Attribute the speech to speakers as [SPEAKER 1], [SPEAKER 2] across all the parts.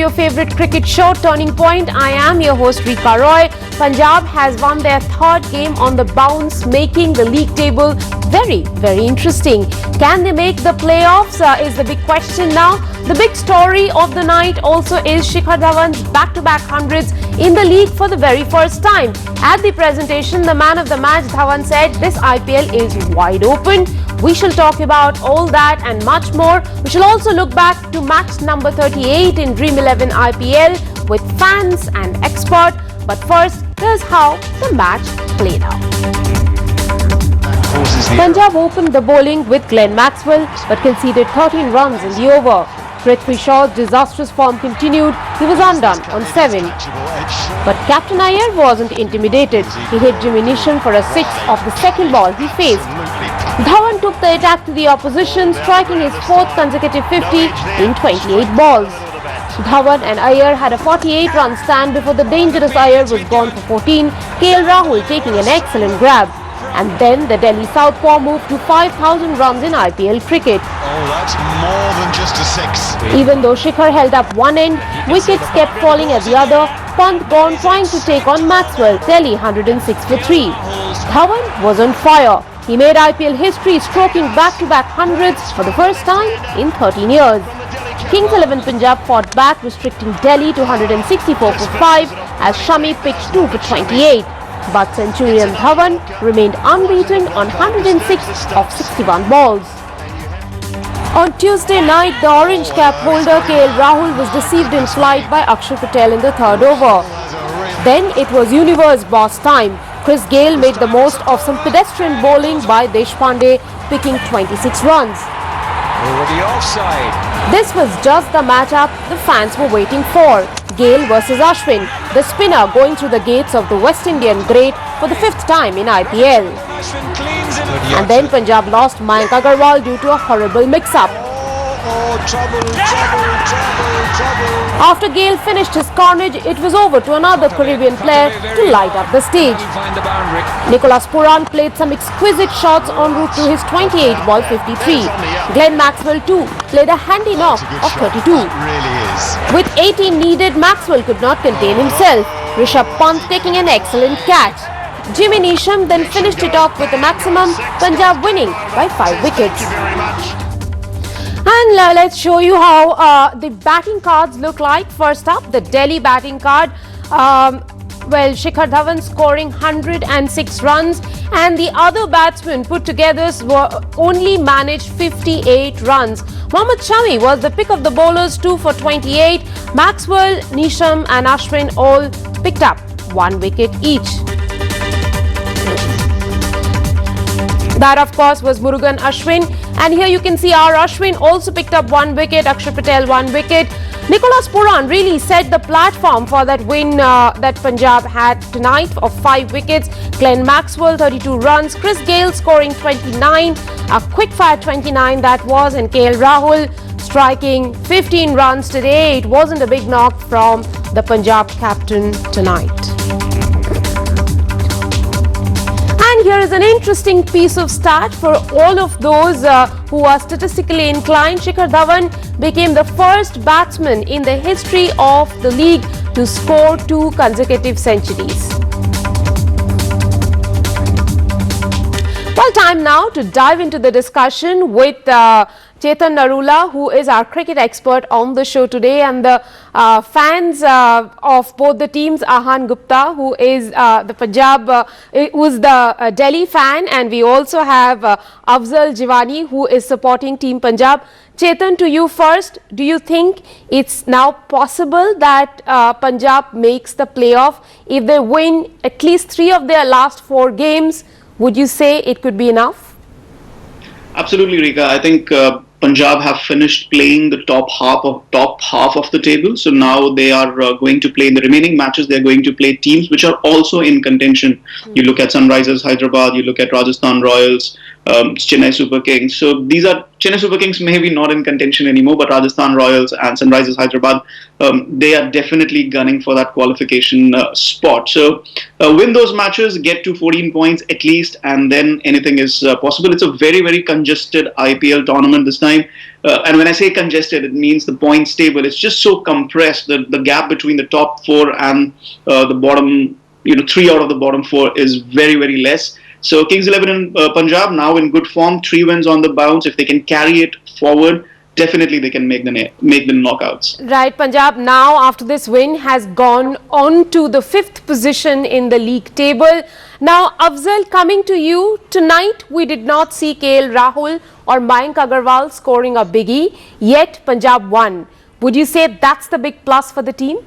[SPEAKER 1] your favorite cricket show, Turning Point. I am your host, Rika Roy. Punjab has won their third game on the bounce, making the league table very, very interesting. Can they make the playoffs is the big question now. The big story of the night also is Shikhar Dhawan's back-to-back hundreds in the league for the very first time. At the presentation, the man of the match, Dhawan, said this IPL is wide open. We shall talk about all that and much more. We shall also look back to match number 38 in Dream 11 IPL with fans and expert. But first, here's how the match played out. Punjab opened the bowling with Glenn Maxwell but conceded 13 runs in the over. Prithvi Shaw's disastrous form continued. He was undone on 7. But Captain Iyer wasn't intimidated. He hit Jimmy Neesham for a 6 off the second ball he faced. Dhawan took the attack to the opposition, striking his fourth consecutive 50 in 28 balls. Dhawan and Iyer had a 48-run stand before the dangerous Iyer was gone for 14, KL Rahul taking an excellent grab. And then the Delhi Southpaw moved to 5,000 runs in IPL cricket.
[SPEAKER 2] Oh, that's more than just a 6.
[SPEAKER 1] Even though Shikhar held up one end, wickets kept falling at the other. Pant gone trying to take on Maxwell, Delhi 106 for 3. Dhawan was on fire. He made IPL history, stroking back-to-back hundreds for the first time in 13 years. Kings 11 Punjab fought back, restricting Delhi to 164 for 5 as Shami pitched 2 for 28. But Centurion Dhawan remained unbeaten on 106 of 61 balls. On Tuesday night, the orange cap holder KL Rahul was deceived in flight by Akshar Patel in the third over. Then it was universe boss time. Chris Gayle made the most of some pedestrian bowling by Deshpande, picking 26 runs.
[SPEAKER 2] Already offside.
[SPEAKER 1] This was just the matchup the fans were waiting for. Gayle versus Ashwin, the spinner going through the gates of the West Indian great for the 5th time in IPL. And then Punjab lost Mayank Agarwal due to a horrible mix-up.
[SPEAKER 2] Trouble.
[SPEAKER 1] After Gayle finished his carnage, it was over to another Caribbean player to light up the stage. Nicholas Pooran played some exquisite shots en route to his 28-ball 53. Glenn Maxwell too played a handy knock of 32. With 18 needed, Maxwell could not contain himself. Rishabh Pant taking an excellent catch. Jimmy Neesham then finished it off with a maximum, Punjab winning by 5 wickets. And let's show you how the batting cards look like. First up, the Delhi batting card. Shikhar Dhawan scoring 106 runs, and the other batsmen put together only managed 58 runs. Mohammad Shami was the pick of the bowlers, 2 for 28. Maxwell, Neesham and Ashwin all picked up 1 wicket each. That, of course, was Murugan Ashwin. And here you can see our Ashwin also picked up 1 wicket, Akshar Patel 1 wicket. Nicholas Pooran really set the platform for that win that Punjab had tonight of 5 wickets. Glenn Maxwell 32 runs, Chris Gayle scoring 29, a quick fire 29 that was, and KL Rahul striking 15 runs today. It wasn't a big knock from the Punjab captain tonight. And here is an interesting piece of stat for all of those who are statistically inclined. Shikhar Dhawan became the first batsman in the history of the league to score 2 consecutive centuries. Well, time now to dive into the discussion with Chetan Narula, who is our cricket expert on the show today, and the fans of both the teams, Ahan Gupta, who is the Punjab, who's the Delhi fan, and we also have Afzal Jivani, who is supporting Team Punjab. Chetan, to you first, do you think it's now possible that Punjab makes the playoff? If they win at least 3 of their last 4 games, would you say it could be enough?
[SPEAKER 3] Absolutely, Rika. I think Punjab have finished playing the top half of the table. So now they are going to play in the remaining matches. They are going to play teams which are also in contention. You look at Sunrisers Hyderabad, you look at Rajasthan Royals, Chennai Super Kings. So these are Chennai Super Kings, maybe not in contention anymore, but Rajasthan Royals and Sunrisers Hyderabad, they are definitely gunning for that qualification spot. So win those matches, get to 14 points at least, and then anything is possible. It's a very, very congested IPL tournament this time. And when I say congested, it means the points table. It's just so compressed. The gap between the top four and the bottom, three out of the bottom four is very, very less. So Kings 11 in Punjab now in good form, 3 wins on the bounce. If they can carry it forward, definitely they can make the knockouts.
[SPEAKER 1] Right, Punjab now after this win has gone on to the 5th position in the league table. Now Afzal, coming to you, tonight we did not see KL Rahul or Mayank Agarwal scoring a biggie, yet Punjab won. Would you say that's the big plus for the team?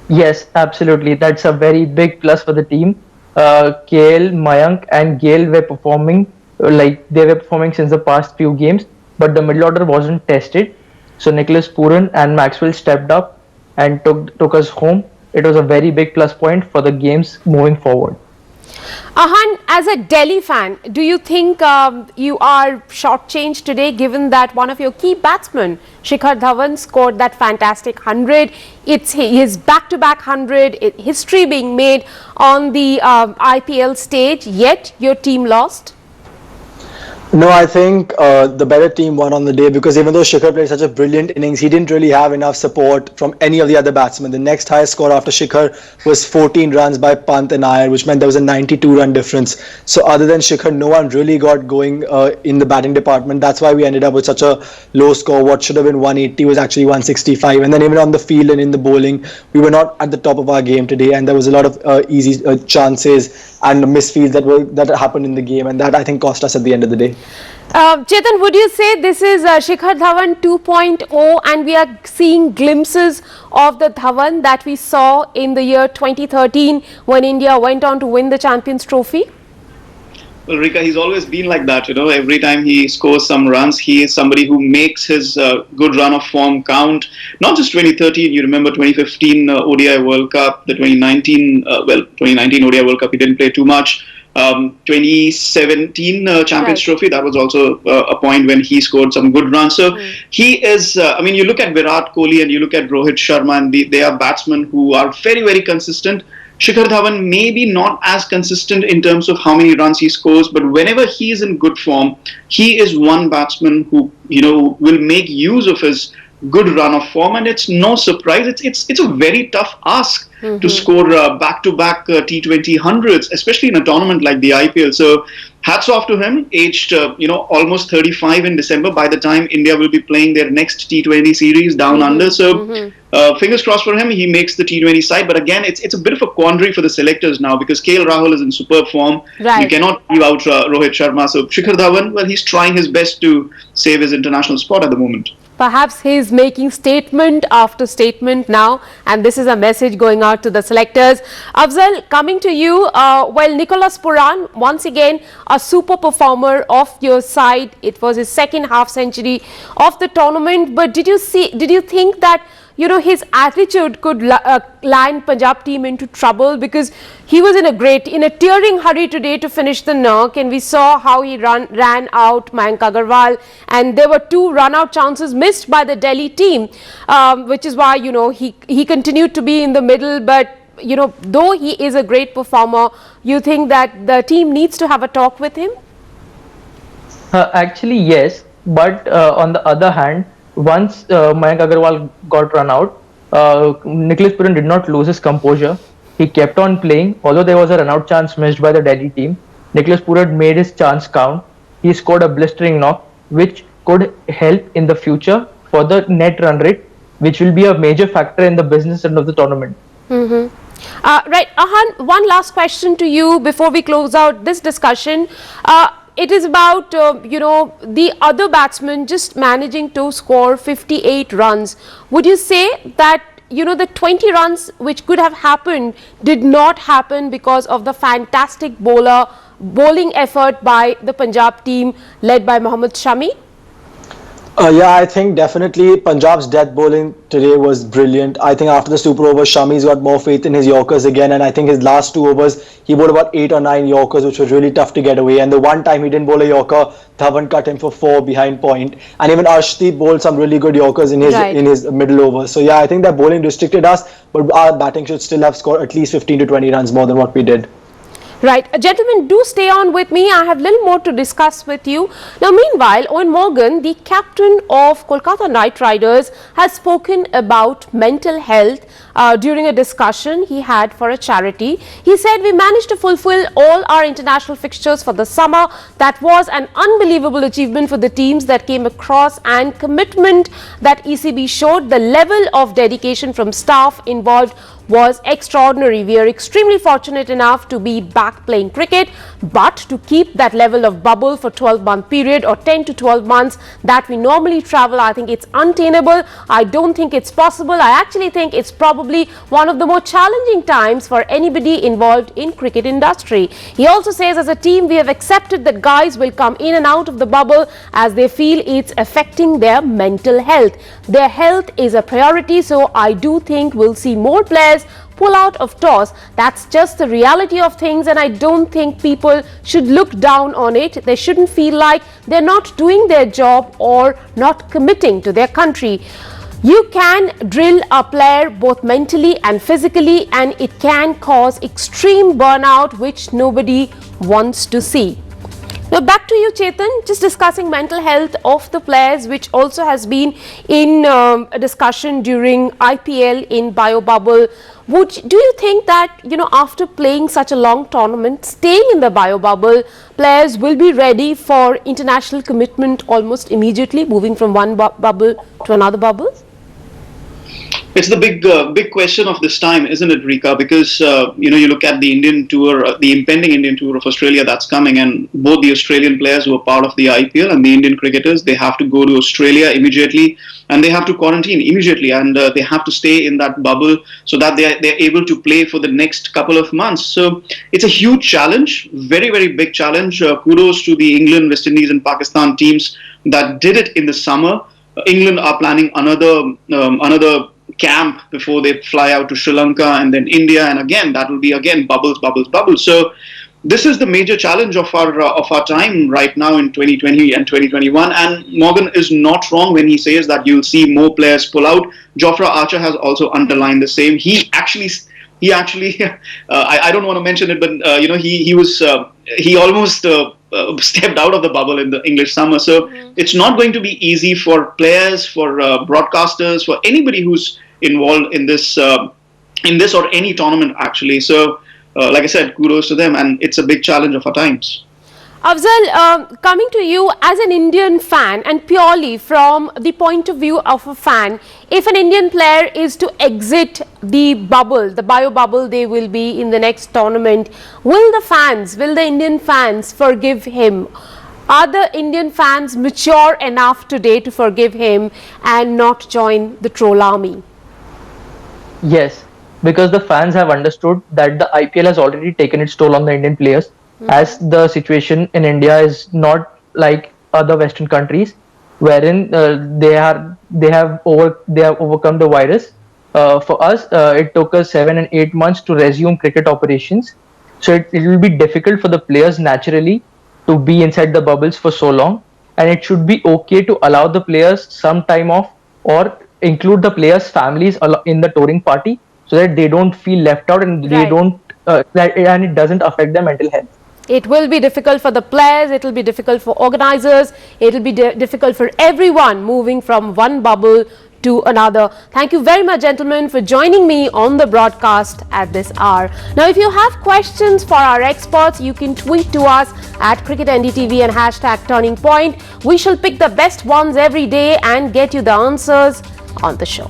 [SPEAKER 4] Yes, absolutely. That's a very big plus for the team. KL, Mayank and Gale were performing like they were performing since the past few games, but the middle order wasn't tested. So Nicholas Pooran and Maxwell stepped up and took us home. It was a very big plus point for the games moving forward.
[SPEAKER 1] Ahan, as a Delhi fan, do you think you are shortchanged today given that one of your key batsmen, Shikhar Dhawan, scored that fantastic 100? It's his back-to-back 100, history being made on the IPL stage, yet your team lost?
[SPEAKER 5] No, I think the better team won on the day because even though Shikhar played such a brilliant innings, he didn't really have enough support from any of the other batsmen. The next highest score after Shikhar was 14 runs by Pant and Iyer, which meant there was a 92-run difference. So other than Shikhar, no one really got going in the batting department. That's why we ended up with such a low score. What should have been 180 was actually 165. And then even on the field and in the bowling, we were not at the top of our game today. And there was a lot of easy chances and misfields that happened in the game, and that I think cost us at the end of the day.
[SPEAKER 1] Chetan, would you say this is Shikhar Dhawan 2.0 and we are seeing glimpses of the Dhawan that we saw in the year 2013 when India went on to win the Champions Trophy?
[SPEAKER 3] Well, Rika, he's always been like that, every time he scores some runs, he is somebody who makes his good run of form count. Not just 2013, you remember 2015 ODI World Cup, the 2019 ODI World Cup, he didn't play too much. 2017 Champions Trophy, that was also a point when he scored some good runs. So he is, you look at Virat Kohli and you look at Rohit Sharma, and they are batsmen who are very, very consistent. Shikhar Dhawan maybe not as consistent in terms of how many runs he scores, but whenever he is in good form, he is one batsman who will make use of his good run of form, and it's no surprise. It's a very tough ask to score back-to-back T20 hundreds, especially in a tournament like the IPL. So hats off to him. Aged almost 35 in December. By the time India will be playing their next T20 series down under, so fingers crossed for him. He makes the T20 side, but again, it's a bit of a quandary for the selectors now because KL Rahul is in superb form.
[SPEAKER 1] Right.
[SPEAKER 3] You cannot leave out Rohit Sharma. So Shikhar Dhawan, well, he's trying his best to save his international spot at the moment.
[SPEAKER 1] Perhaps he is making statement after statement now, and this is a message going out to the selectors. Afzal, coming to you, Nicholas Pooran, once again a super performer of your side. It was his second half century of the tournament, but did you think that his attitude could land Punjab team into trouble, because he was in a tearing hurry today to finish the knock, and we saw how he ran out Mayank Agarwal, and there were 2 run-out chances missed by the Delhi team, which is why he continued to be in the middle. But though he is a great performer, you think that the team needs to have a talk with him?
[SPEAKER 4] Actually, yes, but on the other hand, once Mayank Agarwal got run out, Nicholas Pooran did not lose his composure. He kept on playing. Although there was a run-out chance missed by the Delhi team, Nicholas Pooran made his chance count. He scored a blistering knock, which could help in the future for the net run rate, which will be a major factor in the business end of the tournament.
[SPEAKER 1] Right, Ahan, one last question to you before we close out this discussion. It is about, the other batsmen just managing to score 58 runs. Would you say that, the 20 runs which could have happened did not happen because of the fantastic bowling effort by the Punjab team led by Mohammad Shami?
[SPEAKER 5] Yeah, I think definitely Punjab's death bowling today was brilliant. I think after the super over, Shami's got more faith in his Yorkers again, and I think his last 2 overs, he bowled about 8 or 9 Yorkers, which was really tough to get away. And the one time he didn't bowl a Yorker, Dhawan cut him for 4 behind point, and even Arshdeep bowled some really good Yorkers in
[SPEAKER 1] Right.
[SPEAKER 5] his middle overs. So yeah, I think that bowling restricted us, but our batting should still have scored at least 15 to 20 runs more than what we did.
[SPEAKER 1] Right. Gentlemen, do stay on with me. I have little more to discuss with you. Now, meanwhile, Owen Morgan, the captain of Kolkata Knight Riders, has spoken about mental health during a discussion he had for a charity. He said, we managed to fulfill all our international fixtures for the summer. That was an unbelievable achievement for the teams that came across, and commitment that ECB showed. The level of dedication from staff involved was extraordinary. We are extremely fortunate enough to be back playing cricket, but to keep that level of bubble for 12-month period or 10 to 12 months that we normally travel, I think it's untenable. I don't think it's possible. I actually think it's probably one of the more challenging times for anybody involved in cricket industry. He also says, as a team, we have accepted that guys will come in and out of the bubble as they feel it's affecting their mental health. Their health is a priority, so I do think we'll see more players pull out of toss. That's just the reality of things, and I don't think people should look down on it. They shouldn't feel like they're not doing their job or not committing to their country. You can drill a player both mentally and physically, and it can cause extreme burnout, which nobody wants to see. Now back to you, Chetan, just discussing mental health of the players, which also has been in a discussion during IPL in Bio Bubble. Do you think that, after playing such a long tournament, staying in the Bio Bubble, players will be ready for international commitment almost immediately, moving from one bubble to another bubble?
[SPEAKER 3] It's the big question of this time, isn't it, Rika? Because you look at the Indian tour, the impending Indian tour of Australia that's coming, and both the Australian players who are part of the IPL and the Indian cricketers, they have to go to Australia immediately, and they have to quarantine immediately, and they have to stay in that bubble so that they're able to play for the next couple of months. So it's a huge challenge, very, very big challenge. Kudos to the England, West Indies, and Pakistan teams that did it in the summer. England are planning another camp before they fly out to Sri Lanka and then India, and again that will be bubbles. So this is the major challenge of our time right now in 2020 and 2021. And Morgan is not wrong when he says that you'll see more players pull out. Jofra Archer has also underlined the same. He actually I don't want to mention it, but he almost stepped out of the bubble in the English summer. So it's not going to be easy for players, for broadcasters, for anybody who's involved in this or any tournament actually. So like I said, kudos to them, and it's a big challenge of our times.
[SPEAKER 1] Afzal, coming to you as an Indian fan, and purely from the point of view of a fan, if an Indian player is to exit the bubble, the Bio Bubble they will be in the next tournament, will the Indian fans forgive him? Are the Indian fans mature enough today to forgive him and not join the troll army?
[SPEAKER 4] Yes, because the fans have understood that the IPL has already taken its toll on the Indian players. As the situation in India is not like other Western countries, wherein they have overcome the virus. For us, it took us 7 and 8 months to resume cricket operations. So it will be difficult for the players naturally to be inside the bubbles for so long, and it should be okay to allow the players some time off or include the players' families in the touring party so that they don't feel left out and they don't and it doesn't affect their mental health.
[SPEAKER 1] It will be difficult for the players, it will be difficult for organizers, it will be difficult for everyone moving from one bubble to another. Thank you very much, gentlemen, for joining me on the broadcast at this hour. Now, if you have questions for our experts, you can tweet to us at Cricket Ndtv and #Turning Point. We shall pick the best ones every day and get you the answers on the show.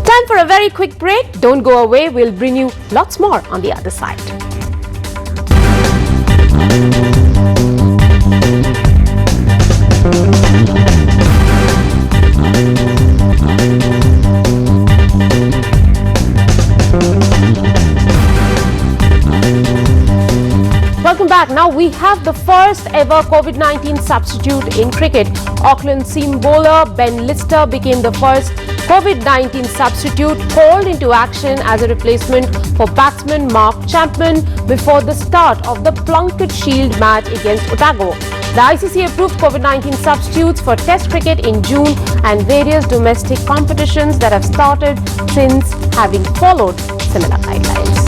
[SPEAKER 1] Time for a very quick break. Don't go away. We'll bring you lots more on the other side. Welcome back. Now we have the first ever COVID-19 substitute in cricket. Auckland seam bowler Ben Lister became the first COVID-19 substitute called into action as a replacement for batsman Mark Chapman before the start of the Plunket Shield match against Otago. The ICC approved COVID-19 substitutes for Test cricket in June and various domestic competitions that have started since, having followed similar guidelines.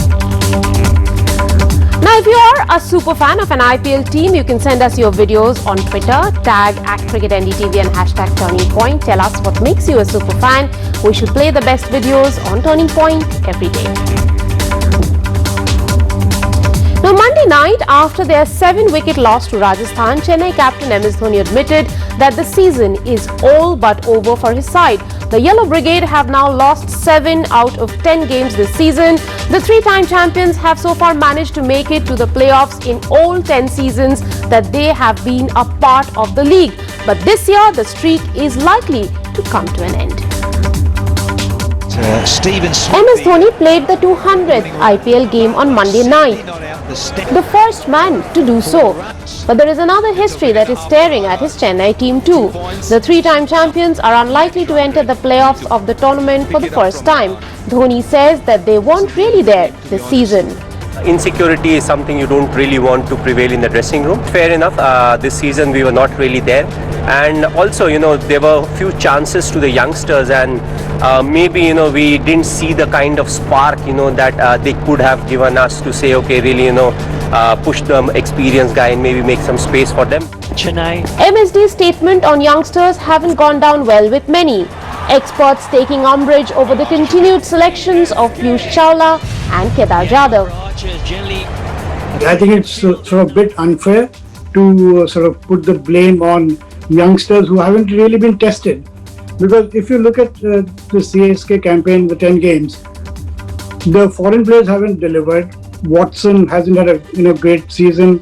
[SPEAKER 1] Now, if you are a super fan of an IPL team, you can send us your videos on Twitter, tag @cricketndtv and hashtag Turning Point. Tell us what makes you a super fan. We should play the best videos on Turning Point every day. Now, Monday night, after their 7-wicket loss to Rajasthan, Chennai captain MS Dhoni admitted that the season is all but over for his side. The Yellow Brigade have now lost 7 out of 10 games this season. The 3-time champions have so far managed to make it to the playoffs in all 10 seasons that they have been a part of the league. But this year, the streak is likely to come to an end. MS Dhoni played the 200th IPL game on Monday night, the first man to do so. But there is another history that is staring at his Chennai team too. The 3-time champions are unlikely to enter the playoffs of the tournament for the first time. Dhoni says that they weren't really there this season.
[SPEAKER 6] Insecurity is something you don't really want to prevail in the dressing room. Fair enough, this season we were not really there. And also, there were a few chances to the youngsters, and maybe, we didn't see the kind of spark, that they could have given us to say, okay, really, push the experienced guy and maybe make some space for them.
[SPEAKER 1] MSD's statement on youngsters haven't gone down well with many. Experts taking umbrage over the continued selections of Piyush Chawla and Kedar Jadhav.
[SPEAKER 7] I think it's sort of a bit unfair to sort of put the blame on youngsters who haven't really been tested. Because if you look at the CSK campaign, the 10 games, the foreign players haven't delivered. Watson hasn't had a great season.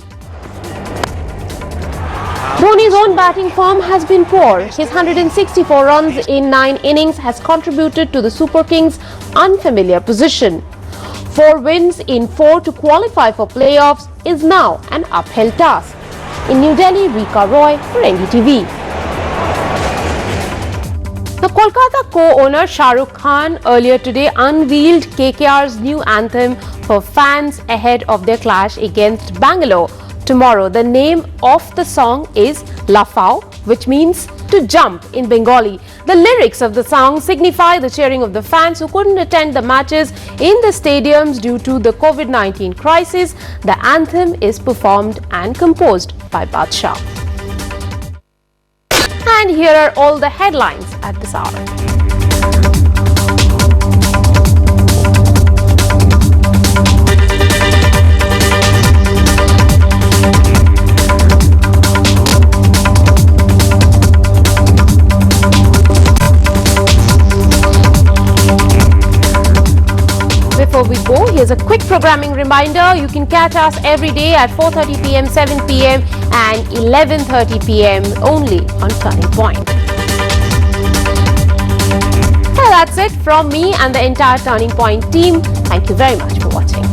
[SPEAKER 1] Dhoni's own batting form has been poor. His 164 runs in 9 innings has contributed to the Super Kings' unfamiliar position. 4 wins in 4 to qualify for playoffs is now an uphill task. In New Delhi, Rika Roy for NDTV. The Kolkata co-owner Shah Rukh Khan earlier today unveiled KKR's new anthem for fans ahead of their clash against Bangalore tomorrow. The name of the song is Lafao, which means to jump in Bengali. The lyrics of the song signify the cheering of the fans who couldn't attend the matches in the stadiums due to the COVID-19 crisis. The anthem is performed and composed by Badshah. And here are all the headlines at this hour. Before we go, here's a quick programming reminder. You can catch us every day at 4:30 p.m., 7 p.m. and 11:30 p.m. only on Turning Point. Well, that's it from me and the entire Turning Point team. Thank you very much for watching.